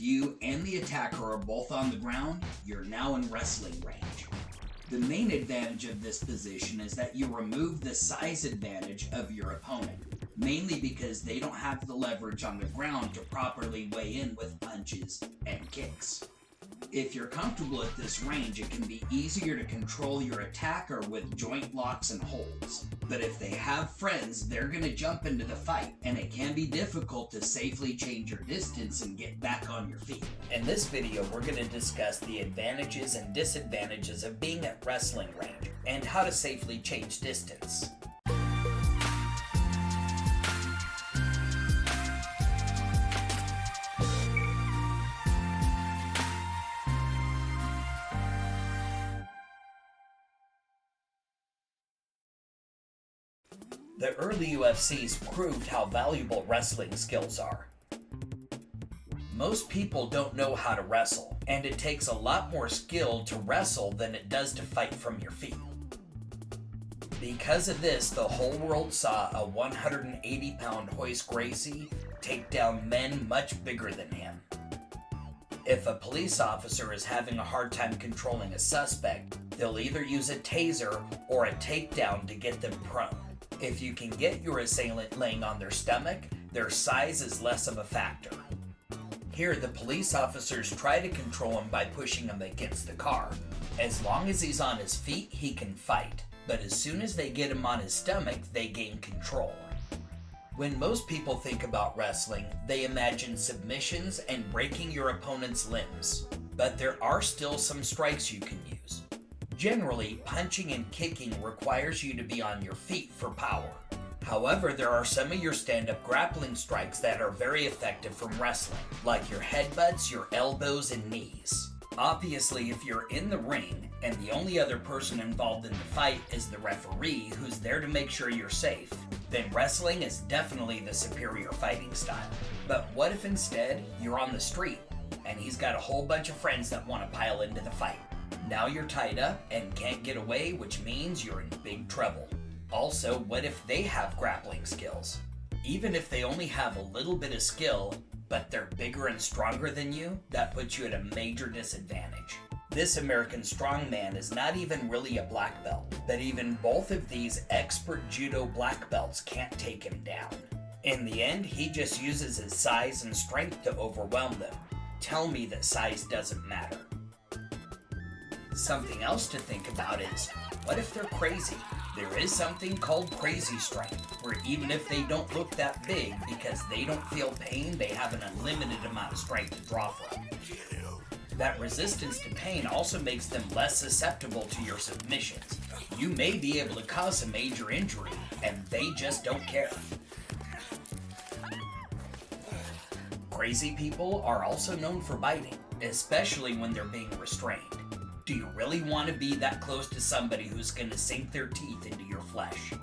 you and the attacker are both on the ground, you're now in wrestling range. The main advantage of this position is that you remove the size advantage of your opponent, mainly because they don't have the leverage on the ground to properly weigh in with punches and kicks. If you're comfortable at this range, it can be easier to control your attacker with joint locks and holds. But if they have friends, they're going to jump into the fight, and it can be difficult to safely change your distance and get back on your feet. In this video, we're going to discuss the advantages and disadvantages of being at wrestling range, and how to safely change distance. The early UFCs proved how valuable wrestling skills are. Most people don't know how to wrestle, and it takes a lot more skill to wrestle than it does to fight from your feet. Because of this, the whole world saw a 180-pound Royce Gracie take down men much bigger than him. If a police officer is having a hard time controlling a suspect, they'll either use a taser or a takedown to get them prone. If you can get your assailant laying on their stomach, their size is less of a factor. Here, the police officers try to control him by pushing him against the car. As long as he's on his feet, he can fight, but as soon as they get him on his stomach, they gain control. When most people think about wrestling, they imagine submissions and breaking your opponent's limbs, but there are still some strikes you can use. Generally, punching and kicking requires you to be on your feet for power. However, there are some of your stand-up grappling strikes that are very effective from wrestling, like your headbutts, your elbows, and knees. Obviously, if you're in the ring, and the only other person involved in the fight is the referee who's there to make sure you're safe, then wrestling is definitely the superior fighting style. But what if instead, you're on the street, and he's got a whole bunch of friends that want to pile into the fight? Now you're tied up and can't get away, which means you're in big trouble. Also, what if they have grappling skills? Even if they only have a little bit of skill, but they're bigger and stronger than you, that puts you at a major disadvantage. This American strongman is not even really a black belt, but even both of these expert judo black belts can't take him down. In the end, he just uses his size and strength to overwhelm them. Tell me that size doesn't matter. Something else to think about is, what if they're crazy? There is something called crazy strength, where even if they don't look that big, because they don't feel pain, they have an unlimited amount of strength to draw from. That resistance to pain also makes them less susceptible to your submissions. You may be able to cause a major injury, and they just don't care. Crazy people are also known for biting, especially when they're being restrained. Do you really want to be that close to somebody who's going to sink their teeth into your flesh?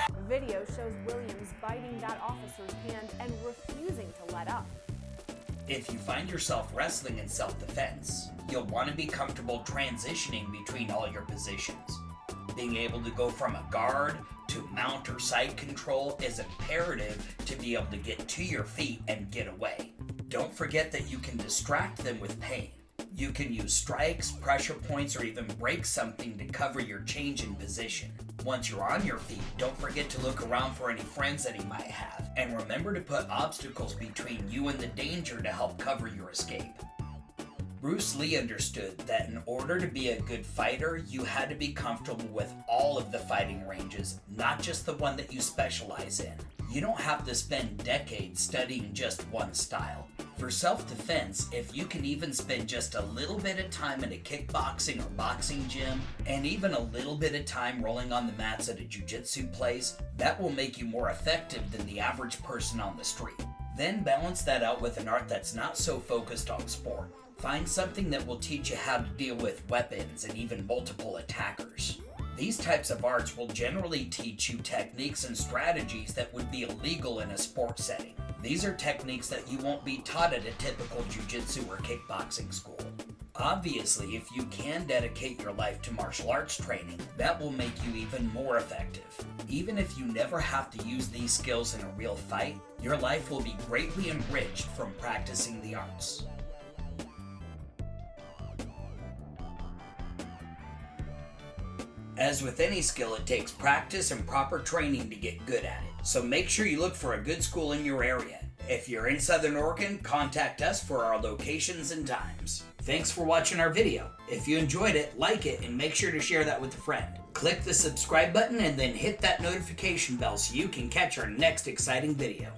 The video shows Williams biting that officer's hand and refusing to let up. If you find yourself wrestling in self-defense, you'll want to be comfortable transitioning between all your positions. Being able to go from a guard to mount or side control is imperative to be able to get to your feet and get away. Don't forget that you can distract them with pain. You can use strikes, pressure points, or even break something to cover your change in position. Once you're on your feet, don't forget to look around for any friends that he might have, and remember to put obstacles between you and the danger to help cover your escape. Bruce Lee understood that in order to be a good fighter, you had to be comfortable with all of the fighting ranges, not just the one that you specialize in. You don't have to spend decades studying just one style. For self-defense, if you can even spend just a little bit of time in a kickboxing or boxing gym, and even a little bit of time rolling on the mats at a jiu-jitsu place, that will make you more effective than the average person on the street. Then balance that out with an art that's not so focused on sport. Find something that will teach you how to deal with weapons and even multiple attackers. These types of arts will generally teach you techniques and strategies that would be illegal in a sports setting. These are techniques that you won't be taught at a typical jiu-jitsu or kickboxing school. Obviously, if you can dedicate your life to martial arts training, that will make you even more effective. Even if you never have to use these skills in a real fight, Your life will be greatly enriched from practicing the arts. As with any skill, it takes practice and proper training to get good at it. So make sure you look for a good school in your area. If you're in Southern Oregon, contact us for our locations and times. Thanks for watching our video. If you enjoyed it, like it and make sure to share that with a friend. Click the subscribe button and then hit that notification bell so you can catch our next exciting video.